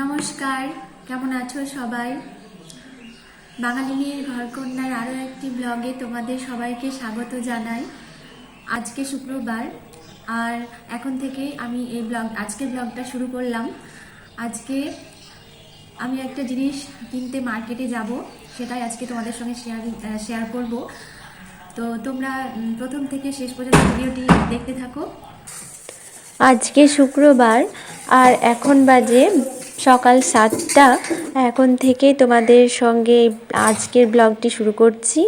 নমস্কার, কেমন আছো সবাই? বাঙালি মেয়ের ঘরকন্যার আরও একটি ব্লগে তোমাদের সবাইকে স্বাগত জানাই। আজকে শুক্রবার, আর এখন থেকেই আমি আজকের ব্লগটা শুরু করলাম। আজকে আমি একটা জিনিস কিনতে মার্কেটে যাব, সেটাই আজকে তোমাদের সঙ্গে শেয়ার করব। তো তোমরা প্রথম থেকে শেষ পর্যন্ত ভিডিওটি দেখতে থাকো। আজকে শুক্রবার আর এখন বাজে সকাল 7টা। এখন থেকে তোমাদের সঙ্গে আজকের ব্লগটি শুরু করছি,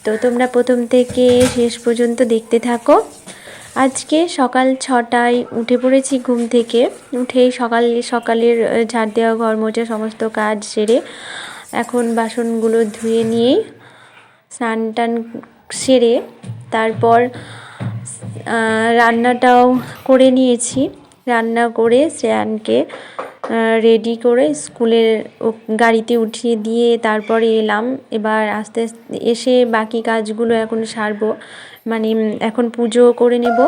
তো তোমরা প্রথম থেকে শেষ পর্যন্ত দেখতে থাকো। আজকে সকাল 6টায় উঠে পড়েছি ঘুম থেকে। উঠেই সকালের ঝাড় দেওয়া, ঘর মোছা সমস্ত কাজ সেরে এখন বাসনগুলো ধুয়ে নিয়েই স্নান টান সেরে তারপর রান্নাটাও করে নিয়েছি। রান্না করে শ্রেয়ানকে রেডি করে স্কুলের গাড়িতে উঠিয়ে দিয়ে তারপরে এলাম। এবার আস্তে আস্তে এসে বাকি কাজগুলো এখন সারবো, মানে এখন পুজো করে নেব।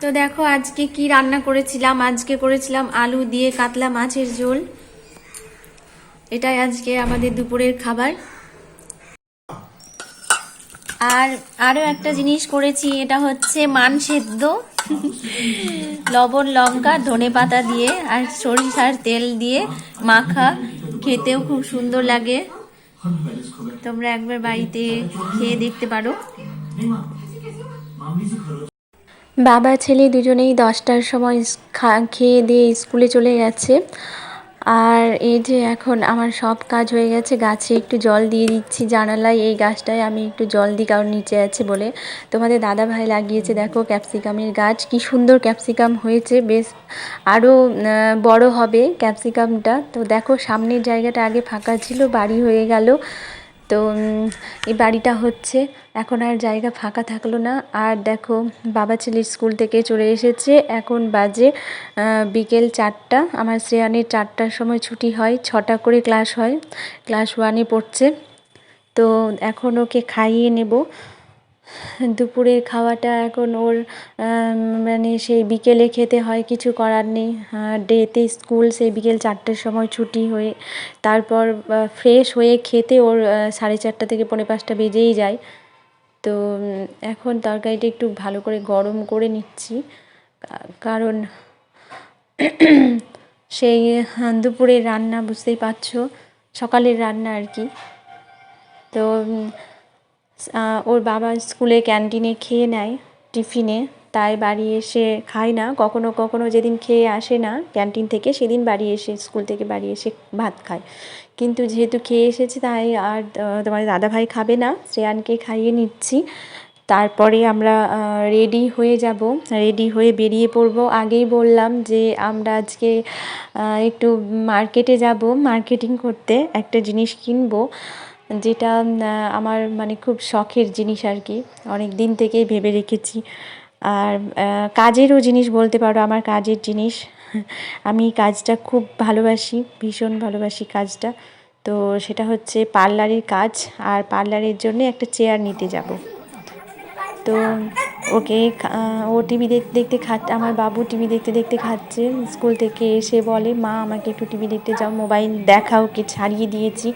তো দেখো আজকে কি রান্না করেছিলাম। আজকে করেছিলাম আলু দিয়ে কাতলা মাছের ঝোল। এটাই আজকে আমাদের দুপুরের খাবার। আর আরও একটা জিনিস করেছি, এটা হচ্ছে মান সেদ্ধ, লবণ লঙ্কা ধনে পাতা দিয়ে আর সরিষার তেল দিয়ে মাখা। খেতেও খুব সুন্দর লাগে, তোমরা একবার বাড়িতে খেয়ে দেখতে পারো। বাবা ছেলে দুজনেই 10টার সময় খেয়ে দিয়ে স্কুলে চলে গেছে। আর এই যে এখন আমার সব কাজ হয়ে গেছে। গাছে একটু জল দিয়ে দিচ্ছি, জানালায় এই গাছটায় আমি একটু জল দিই কারণ নিচে আছে বলে। তোমাদের দাদা ভাই লাগিয়েছে দেখো ক্যাপসিকামের গাছ, কি সুন্দর ক্যাপসিকাম হয়েছে, বেশ আরও বড় হবে ক্যাপসিকামটা। তো দেখো সামনের জায়গাটা আগে ফাঁকা ছিল, বাড়ি হয়ে গেল। তো এই বাড়িটা হচ্ছে, এখন আর জায়গা ফাঁকা থাকলো না। আর দেখো বাবা ছেলে স্কুল থেকে চলে এসেছে, এখন বাজে বিকেল 4টা। আমার শ্রেয়ানের 4টার সময় ছুটি হয়, 6টা করে ক্লাস হয়, ক্লাস 1-এ পড়ছে। তো এখন ওকে খাইয়ে নেব। দুপুরের খাওয়াটা এখন ওর মানে সেই বিকেলে খেতে হয়, কিছু করার নেই। ডেতে স্কুল সেই বিকেল 4টার সময় ছুটি হয়ে তারপর ফ্রেশ হয়ে খেতে ওর 4:30 থেকে 4:45 বেজেই যায়। তো এখন তরকারিটা একটু ভালো করে গরম করে নিচ্ছি, কারণ সেই দুপুরের রান্না বুঝতেই পারছো, সকালের রান্না আর কি। তো ওর বাবা স্কুলে ক্যান্টিনে খেয়ে নেয় টিফিনে, তাই বাড়ি এসে খায় না। কখনো কখনো যেদিন খেয়ে আসে না ক্যান্টিন থেকে, সেদিন বাড়ি এসে স্কুল থেকে বাড়ি এসে ভাত খায়। কিন্তু যেহেতু খেয়ে এসেছে তাই আর তোমার দাদাভাই খাবে না, শ্রেয়ানকে খাইয়ে নিচ্ছি। তারপরে আমরা রেডি হয়ে যাব, রেডি হয়ে বেরিয়ে পড়ব। আগেই বললাম যে আমরা আজকে একটু মার্কেটে যাব, মার্কেটিং করতে, একটা জিনিস কিনবো, যেটা আমার মানে খুব শখের জিনিস আর কি, অনেক দিন থেকেই ভেবে রেখেছি। আর কাজেরও জিনিস বলতে পারো, আমার কাজের জিনিস। আমি কাজটা খুব ভালোবাসি, ভীষণ ভালোবাসি কাজটা। তো সেটা হচ্ছে পার্লারের কাজ, আর পার্লারের জন্য একটা চেয়ার নিতে যাব। তো ওকে ও টিভি দেখতে দেখতে আমার বাবু টিভি দেখতে দেখতে খাচ্ছে। স্কুল থেকে এসে বলে, মা আমাকে একটু টিভি দেখতে যাও, মোবাইল দেখা ওকে ছাড়িয়ে দিয়েছি।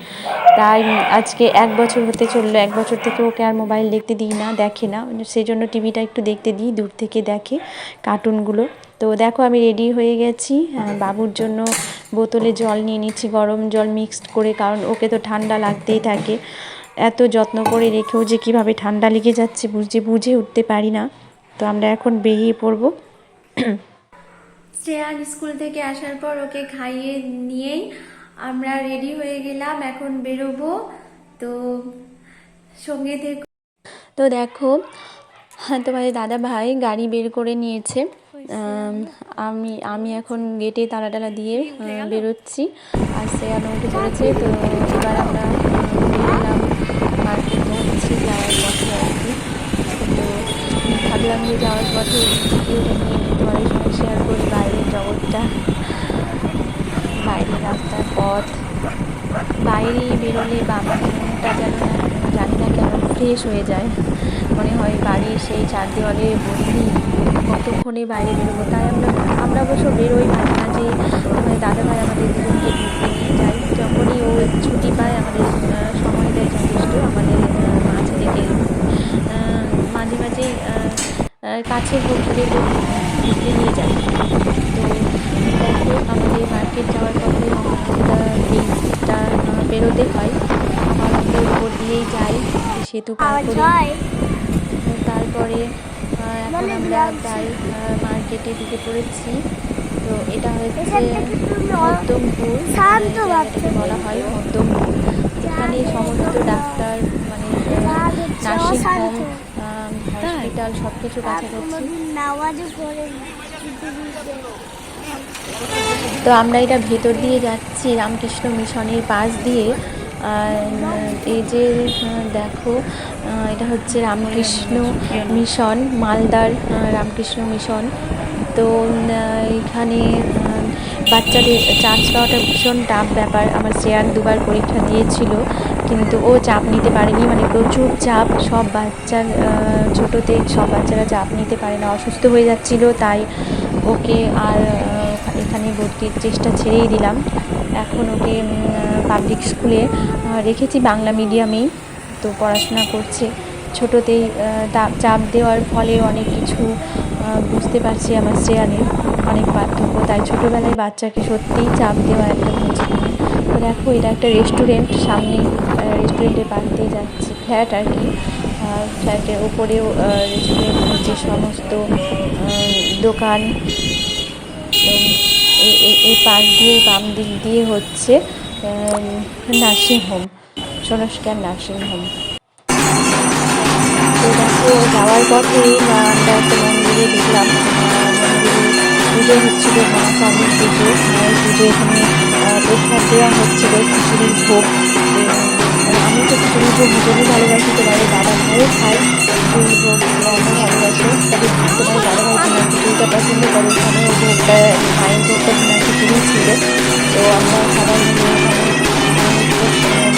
তাই আজকে 1 বছর হতে চললো, 1 বছর থেকে ওকে আর মোবাইল দেখতে দিই না, দেখে না, সেই জন্য টিভিটা একটু দেখতে দিই, দূর থেকে দেখে কার্টুনগুলো। তো দেখো আমি রেডি হয়ে গেছি, বাবুর জন্য বোতলে জল নিয়ে নিচ্ছি, গরম জল মিক্সড করে, কারণ ওকে তো ঠান্ডা লাগতেই থাকে। এত যত্ন করে রেখেও যে কীভাবে ঠান্ডা লেগে যাচ্ছে বুঝে উঠতে পারি না। তো আমরা এখন বেরিয়ে পড়ব। শ্রেয়ান স্কুল থেকে আসার পর ওকে খাইয়ে নিয়েই আমরা রেডি হয়ে গেলাম, এখন বেরোবো। তো সঙ্গে থেকে তো দেখো তোমাদের দাদা ভাই গাড়ি বের করে নিয়েছে। আমি এখন গেটে তালা টালা দিয়ে বেরোচ্ছি, আর শ্রেয়ান উঠে পড়েছে। তো এবার আমরা বেরোলাম, মার্কেট যাচ্ছি, যাওয়ার পথে আর কি। তো ভাবলাম যে যাওয়ার পথে ভিডিওটা নিয়ে তোমাদের সঙ্গে শেয়ার করি বাইরের জগৎটা, বাইরের রাস্তার পথ। বাইরে বেরোলে বা মনটা যেন জানি না কেন ফ্রেশ হয়ে যায়, মনে হয় বাড়ির সেই চার দেওয়ালে বন্দি কতক্ষণে বাইরে বেরোবো। তাই আমরা অবশ্য বেরোই মাঝে মাঝে, মানে দাদাভাই আমাদের দুজনকে ঘুরতে নিয়ে যায়। যখনই ও ছুটি পায় আমাদের সময় দেয় যথেষ্ট, আমাদের মাঝে থেকে মাঝে মাঝেই কাছের হোক দূরের হোক ঘুরতে নিয়ে যায়। তো দেখো আমাদের মার্কেট যাওয়ার পথে ব্রিজটা বেরোতে হয়, আবার আমরা উপর দিয়েই যাই সেতু পার করে। তারপরে এখন আমরা প্রায় মার্কেটে ঢুকে পড়েছি। তো এটা হচ্ছে মধ্যমপুর, জায়গাটাকে বলা হয় মধ্যমপুর। এখানে সমস্ত ডাক্তার, মানে নার্সিংহোম, হসপিটাল সব কিছু কাছাকাছি। তো আমরা এটা ভেতর দিয়ে যাচ্ছি রামকৃষ্ণ মিশনের পাশ দিয়ে। এই যে দেখো এটা হচ্ছে রামকৃষ্ণ মিশন, মালদার রামকৃষ্ণ মিশন। তো এখানে বাচ্চাদের চান্স পাওয়াটা ভীষণ টাফ ব্যাপার। আমার শ্রেয়ান দুবার পরীক্ষা দিয়েছিল কিন্তু ও চাপ নিতে পারেনি, মানে প্রচুর চাপ। সব বাচ্চার ছোটোতে সব বাচ্চারা চাপ নিতে পারে না, অসুস্থ হয়ে যাচ্ছিল, তাই ওকে আর এখানে ভর্তির চেষ্টা ছেড়েই দিলাম। এখন ওকে পাবলিক স্কুলে রেখেছি, বাংলা মিডিয়ামেই। তো পড়াশোনা করছে। ছোটোতেই চাপ দেওয়ার ফলে অনেক কিছু বুঝতে পারছি আমার শ্রেয়ানের অনেক পার্থক্য। তাই ছোটোবেলায় বাচ্চাকে সত্যিই চাপ দেওয়া একটা উচিত নয়। তো দেখো এটা একটা রেস্টুরেন্ট, সামনে রেস্টুরেন্টের পাশ দিয়ে যাচ্ছে, ফ্ল্যাট আর কি। ফ্ল্যাটের উপরেও রেস্টুরেন্টের যে সমস্ত দোকান, এই পাশ দিয়ে বাম দিক দিয়ে হচ্ছে নার্সিংহোম, সোনস্ক্যান নার্সিংহোম। তো দেখো যাওয়ার পথে আমরা একটা মন্দিরে ঢুকলাম। পুজো হচ্ছিল, মহাকালীর পুজো, মায়ের পুজো। এখানে প্রসাদ দেওয়া হচ্ছিল খিচুড়ির ভোগ। আমি তো খিচুড়ির ভোগ ভীষণই ভালোবাসি, তোমার দাদা ভাইও খায় খিচুড়ির ভোগ, আমিও ভালোবাসি। তবে তোমার দাদা ভাই তোমার খিচুড়িটা পছন্দ করে, এখানে ভোগটা মায়ের ভোগটা তোমার খিচুড়ি ছিল। তো আমরা সবাই মিলে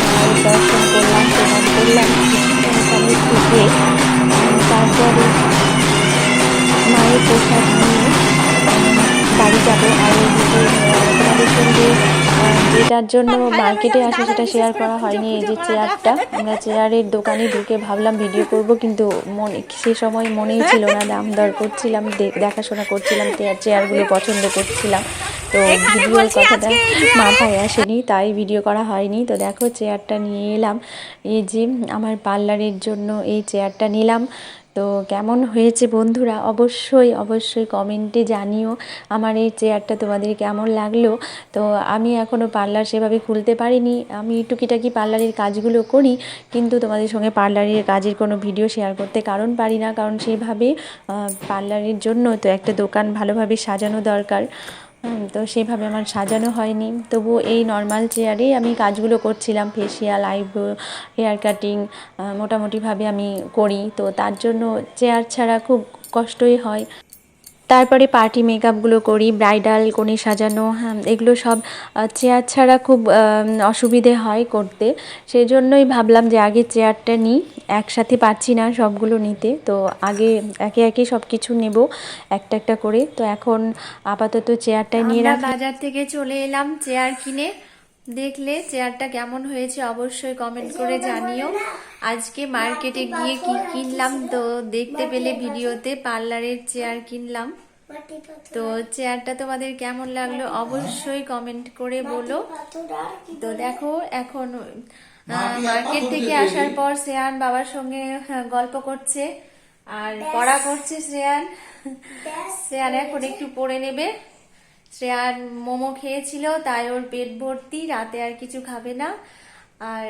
মায়ের দর্শন করলাম, প্রণাম করলাম ওখানে থেকে। তারপরে মায়ের প্রসাদ নিয়ে বাড়ি যাবো। আর এদিকে তোমাদের সঙ্গে যেটার জন্য মার্কেটে আসে সেটা শেয়ার করা হয়নি। এই যে চেয়ারটা, আমরা চেয়ারের দোকানে ঢুকে ভাবলাম ভিডিও করব, কিন্তু সে সময় মনেই ছিল না। দাম দর করছিলাম, দেখাশোনা করছিলাম, চেয়ারগুলো পছন্দ করছিলাম। তো ভিডিওর কথাটা মাথায় আসেনি, তাই ভিডিও করা হয়নি। তো দেখো চেয়ারটা নিয়ে এলাম। এই যে আমার পার্লারের জন্য এই চেয়ারটা নিলাম। তো কেমন হয়েছে বন্ধুরা অবশ্যই অবশ্যই কমেন্টে জানিও আমার এই চেয়ারটা তোমাদের কেমন লাগলো। তো আমি এখনও পার্লার সেভাবে খুলতে পারিনি, আমি টুকিটাকি পার্লারের কাজগুলো করি, কিন্তু তোমাদের সঙ্গে পার্লারের কাজের কোনো ভিডিও শেয়ার করতে কারণ পারি না, কারণ সেভাবে পার্লারের জন্য তো একটা দোকান ভালোভাবে সাজানো দরকার। তো সেভাবে আমার সাজানো হয়নি। তবু এই নর্মাল চেয়ারেই আমি কাজগুলো করছিলাম, ফেসিয়াল, আইব্রো, হেয়ার কাটিং মোটামুটিভাবে আমি করি। তো তার জন্য চেয়ার ছাড়া খুব কষ্টই হয়। তারপরে পার্টি মেকআপগুলো করি, ব্রাইডাল, কনে সাজানো, এগুলো সব চেয়ার ছাড়া খুব অসুবিধে হয় করতে। সেই জন্যই ভাবলাম যে আগে চেয়ারটা নিই, একসাথে পারছি না সবগুলো নিতে। তো আগে একে একে সব কিছু নেব একটা একটা করে। তো এখন আপাতত চেয়ারটাই নিয়ে রাখি। বাজার থেকে চলে এলাম চেয়ার কিনে। দেখলে চেয়ারটা কেমন হয়েছে অবশ্যই কমেন্ট করে জানিও। আজকে মার্কেটে গিয়ে কি কিনলাম তো দেখতে পেলে ভিডিওতে, পার্লারের চেয়ার কিনলাম। তো চেয়ারটা তোমাদের কেমন লাগলো অবশ্যই কমেন্ট করে বলো। তো দেখো এখন মার্কেট থেকে আসার পর শ্রেয়ান বাবার সঙ্গে গল্প করছে আর পড়া করছে। শ্রেয়ান এখন একটু পড়ে নেবে। শ্রেয়ান মোমো খেয়েছিল, তাই ওর পেট ভর্তি, রাতে আর কিছু খাবে না। আর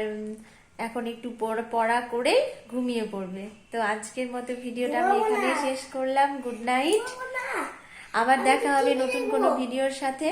এখন একটু পড়া করে ঘুমিয়ে পড়বে। তো আজকের মতো ভিডিওটা আমি এখানেই শেষ করলাম। গুড নাইট, আবার দেখা হবে নতুন কোনো ভিডিওর সাথে।